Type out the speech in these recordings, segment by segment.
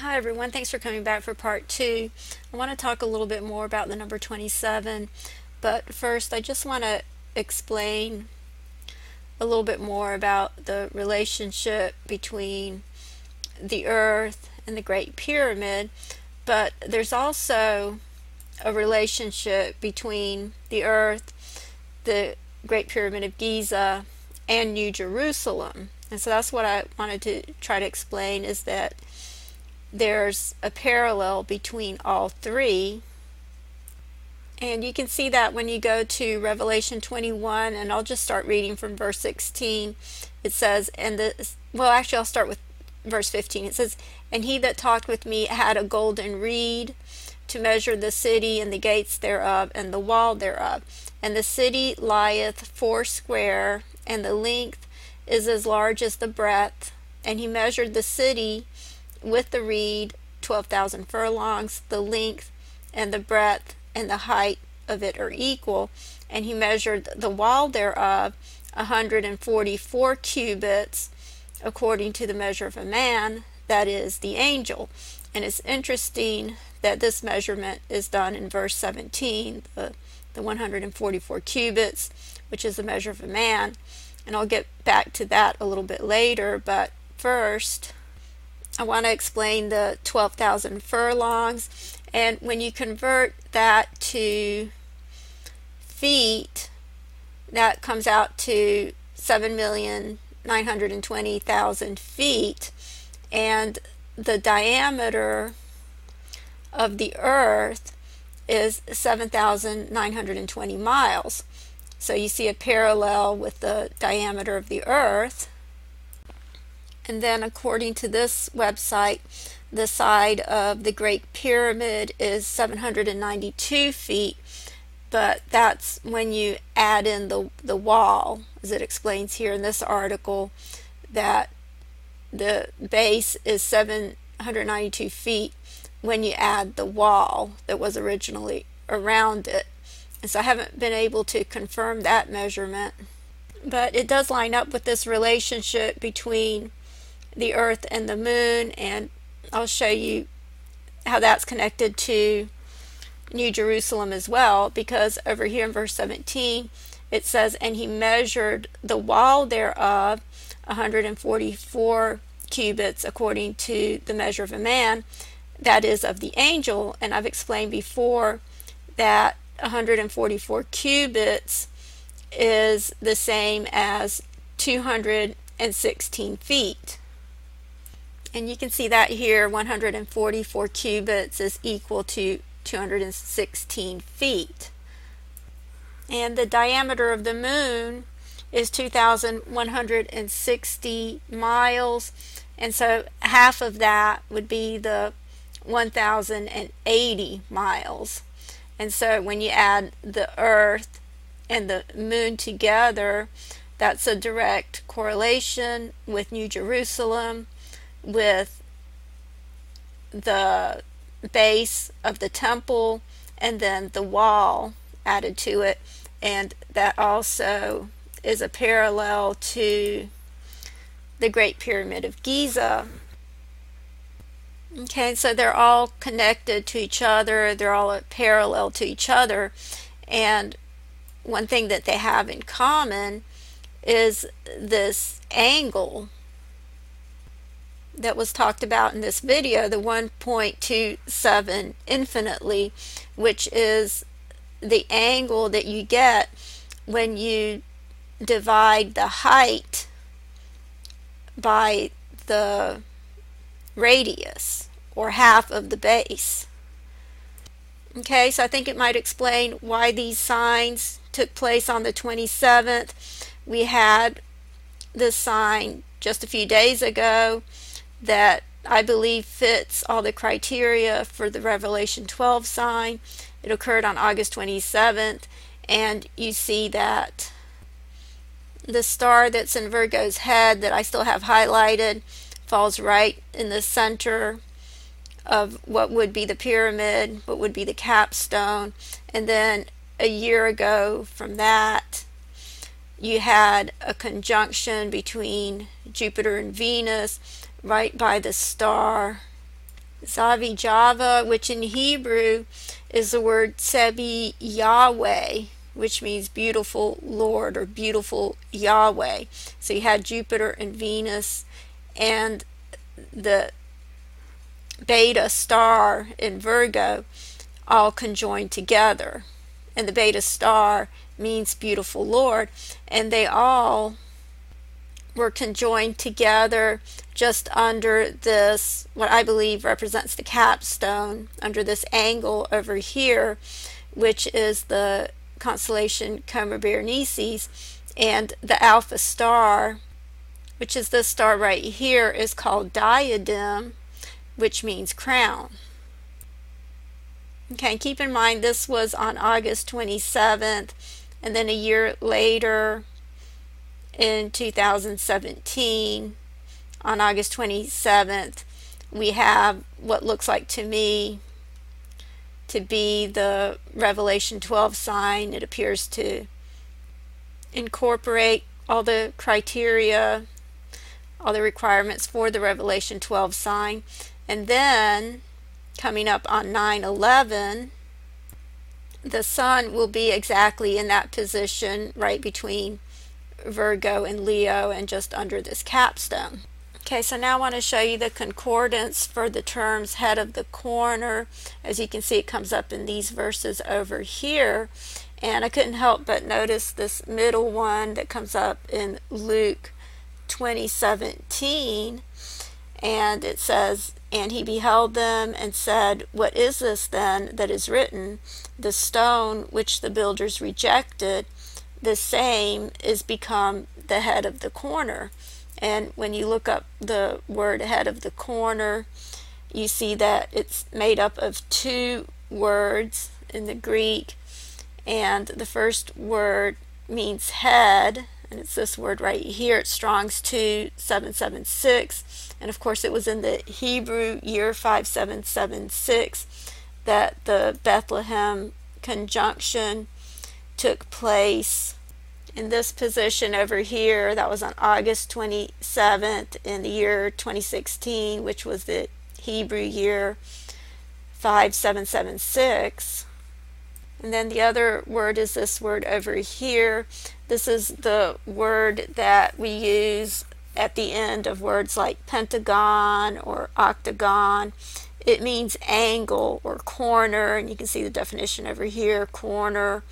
Hi everyone, thanks for coming back for part 2. I want to talk a little bit more about the number 27, but first I just want to explain a little bit more about the relationship between the Earth and the Great Pyramid, but there's also a relationship between the Earth, the Great Pyramid of Giza, and New Jerusalem. And so that's what I wanted to try to explain, is that there's a parallel between all three. And you can see that when you go to Revelation 21, and I'll just start reading from verse 16. It says, I'll start with verse 15. It says, "And he that talked with me had a golden reed to measure the city and the gates thereof and the wall thereof. And the city lieth foursquare, and the length is as large as the breadth. And he measured the city with the reed 12,000 furlongs. The length and the breadth and the height of it are equal. And he measured the wall thereof 144 cubits, according to the measure of a man, that is, the angel." And it's interesting that this measurement is done in verse 17, the 144 cubits, which is the measure of a man. And I'll get back to that a little bit later, but first I want to explain the 12,000 furlongs. And when you convert that to feet, that comes out to 7,920,000 feet. And the diameter of the Earth is 7,920 miles. So you see a parallel with the diameter of the Earth. And then according to this website, the side of the Great Pyramid is 792 feet, but that's when you add in the wall, as it explains here in this article, that the base is 792 feet when you add the wall that was originally around it. And so I haven't been able to confirm that measurement, but it does line up with this relationship between the Earth and the Moon, and I'll show you how that's connected to New Jerusalem as well, because over here in verse 17 it says, "And he measured the wall thereof 144 cubits, according to the measure of a man, that is, of the angel." And I've explained before that 144 cubits is the same as 216 feet. And you can see that here, 144 cubits is equal to 216 feet. And the diameter of the moon is 2,160 miles. And so half of that would be the 1,080 miles. And so when you add the Earth and the moon together, that's a direct correlation with New Jerusalem, with the base of the temple, and then the wall added to it. And that also is a parallel to the Great Pyramid of Giza. Okay, so they're all connected to each other, they're all parallel to each other, and one thing that they have in common is this angle that was talked about in this video, the 1.27 infinitely, which is the angle that you get when you divide the height by the radius, or half of the base. Okay, so I think it might explain why these signs took place on the 27th. We had this sign just a few days ago that I believe fits all the criteria for the Revelation 12 sign. It occurred on August 27th, and you see that the star that's in Virgo's head that I still have highlighted falls right in the center of what would be the pyramid, what would be the capstone. And then a year ago from that, you had a conjunction between Jupiter and Venus right by the star Zavi Java, which in Hebrew is the word Sebi Yahweh, which means beautiful Lord or beautiful Yahweh. So you had Jupiter and Venus and the Beta star in Virgo all conjoined together. And the Beta star means beautiful Lord, and they all were conjoined together just under this, what I believe represents the capstone, under this angle over here, which is the constellation Coma Berenices, and the Alpha star, which is this star right here, is called diadem, which means crown. Okay, keep in mind this was on August 27th, and then a year later in 2017, on August 27th, we have what looks like to me to be the Revelation 12 sign. It appears to incorporate all the criteria, all the requirements for the Revelation 12 sign. And then coming up on 9/11, the sun will be exactly in that position right between Virgo and Leo and just under this capstone. Okay, so now I want to show you the concordance for the terms head of the corner. As you can see, it comes up in these verses over here. And I couldn't help but notice this middle one that comes up in Luke 20:17. And it says, "And he beheld them and said, What is this then that is written? The stone which the builders rejected, the same is become the head of the corner." And when you look up the word head of the corner, you see that it's made up of two words in the Greek. And the first word means head, and it's this word right here. It's Strong's 2776. And of course, it was in the Hebrew year 5776 that the Bethlehem conjunction took place. In this position over here, that was on August 27th in the year 2016, which was the Hebrew year 5776. And then the other word is this word over here. This is the word that we use at the end of words like pentagon or octagon. It means angle or corner, and you can see the definition over here: corner,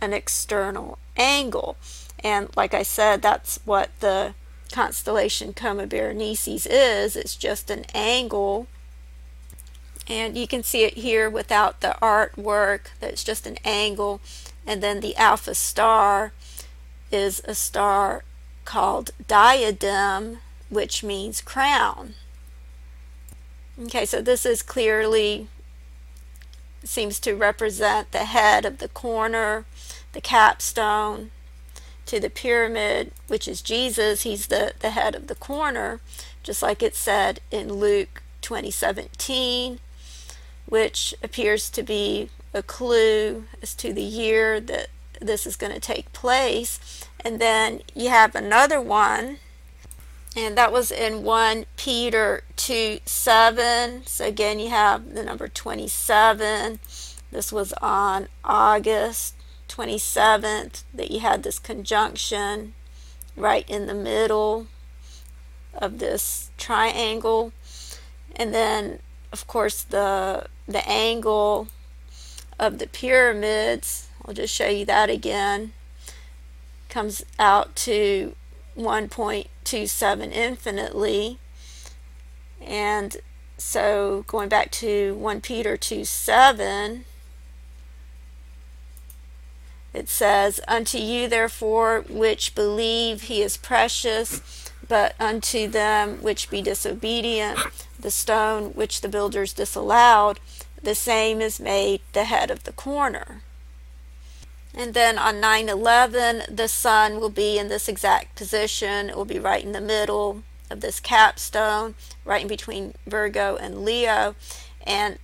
an external angle. And like I said, that's what the constellation Coma Berenices is. It's just an angle. And you can see it here without the artwork, that it's just an angle. And then the Alpha star is a star called diadem, which means crown. Okay, so this is clearly seems to represent the head of the corner, the capstone to the pyramid, which is Jesus. He's the head of the corner, just like it said in Luke 20:17, which appears to be a clue as to the year that this is going to take place. And then you have another one, and that was in 1 Peter 2:7. So again, you have the number 27. This was on August 27th that you had this conjunction right in the middle of this triangle. And then, of course, the angle of the pyramids, I'll just show you that again, comes out to 1.27 infinitely. And so going back to 1 Peter 2:7, it says, "Unto you therefore which believe he is precious, but unto them which be disobedient, the stone which the builders disallowed, the same is made the head of the corner." And then on 9/11, the sun will be in this exact position. It will be right in the middle of this capstone, right in between Virgo and Leo. And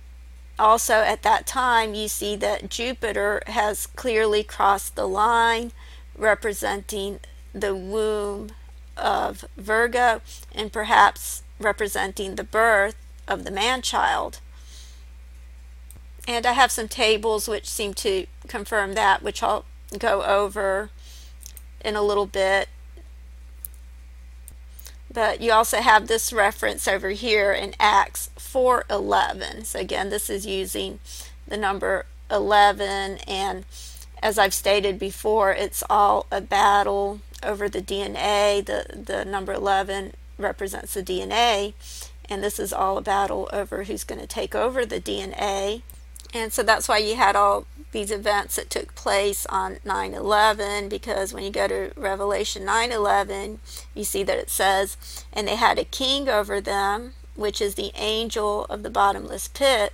also at that time, you see that Jupiter has clearly crossed the line, representing the womb of Virgo, and perhaps representing the birth of the man-child. And I have some tables which seem to confirm that, which I'll go over in a little bit. But you also have this reference over here in Acts 4:11. So again, this is using the number 11, and as I've stated before, it's all a battle over the DNA. The number 11 represents the DNA, and this is all a battle over who's going to take over the DNA. And so that's why you had all these events that took place on 9/11, because when you go to Revelation 9:11, you see that it says, and they had a king over them, which is the angel of the bottomless pit,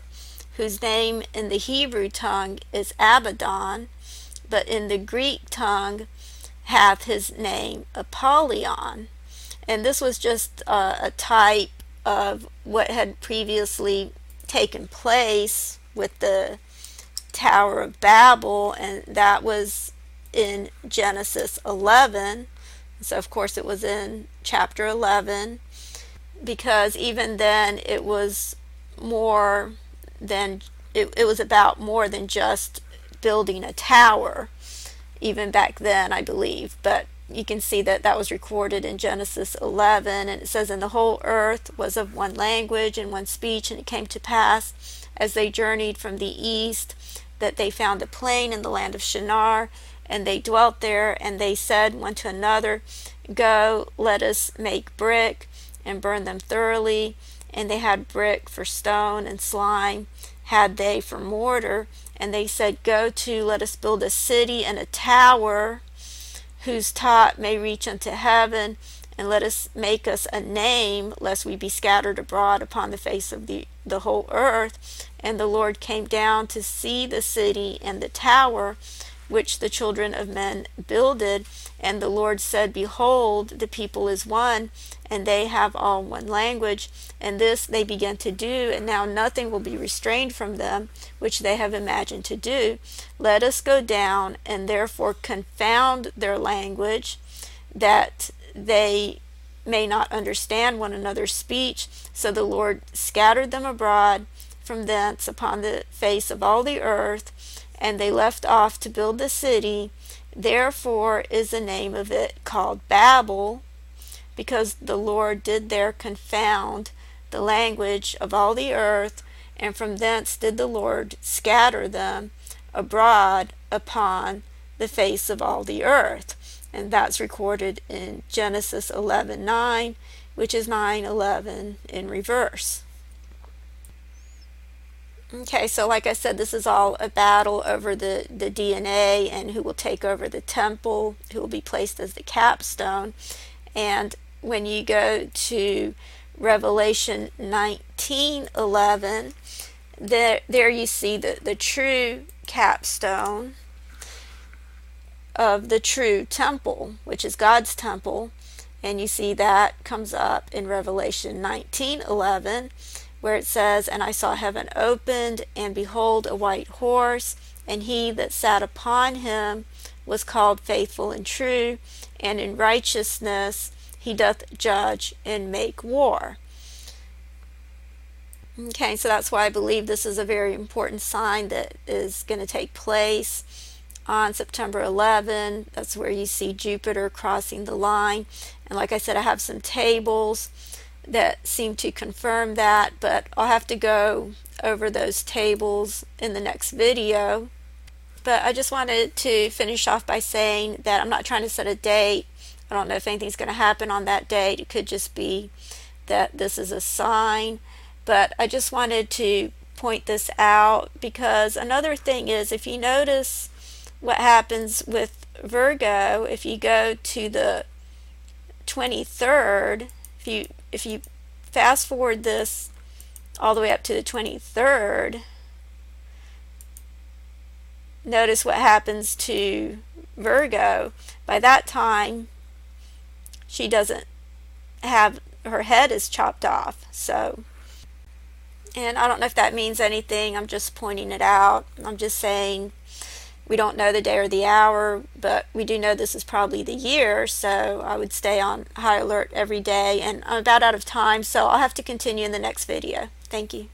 whose name in the Hebrew tongue is Abaddon, but in the Greek tongue hath his name Apollyon. And this was just a type of what had previously taken place with the Tower of Babel, and that was in Genesis 11. So of course it was in chapter 11, because even then it was more than it was about more than just building a tower, even back then, I believe. But you can see that that was recorded in Genesis 11, and it says, and the whole earth was of one language and one speech, and it came to pass, as they journeyed from the east, that they found a plain in the land of Shinar, and they dwelt there, and they said one to another, go, let us make brick, and burn them thoroughly. And they had brick for stone, and slime had they for mortar. And they said, go to, let us build a city and a tower, whose top may reach unto heaven, and let us make us a name, lest we be scattered abroad upon the face of the whole earth. And the Lord came down to see the city and the tower, which the children of men builded. And the Lord said, behold, the people is one, and they have all one language. And this they began to do, and now nothing will be restrained from them, which they have imagined to do. Let us go down, and therefore confound their language, that they may not understand one another's speech. So the Lord scattered them abroad from thence upon the face of all the earth, and they left off to build the city. Therefore is the name of it called Babel, because the Lord did there confound the language of all the earth, and from thence did the Lord scatter them abroad upon the face of all the earth. And that's recorded in Genesis 11:9, which is 9:11 in reverse. Okay, so like I said, this is all a battle over the DNA and who will take over the temple, who will be placed as the capstone. And when you go to Revelation 19:11, there you see the true capstone of the true temple, which is God's temple. And you see that comes up in Revelation 19:11, where it says, and I saw heaven opened, and behold, a white horse, and he that sat upon him was called Faithful and True, and in righteousness he doth judge and make war. Okay, so that's why I believe this is a very important sign that is going to take place on September 11. That's where you see Jupiter crossing the line. And like I said, I have some tables that seem to confirm that, but I'll have to go over those tables in the next video. But I just wanted to finish off by saying that I'm not trying to set a date. I don't know if anything's going to happen on that date. It could just be that this is a sign, but I just wanted to point this out, because another thing is, if you notice what happens with Virgo, if you go to the 23rd, if you fast forward this all the way up to the 23rd, notice what happens to Virgo. By that time, she doesn't have, her head is chopped off. So, and I don't know if that means anything. I'm just pointing it out. I'm just saying we don't know the day or the hour, but we do know this is probably the year, so I would stay on high alert every day. And I'm about out of time, so I'll have to continue in the next video. Thank you.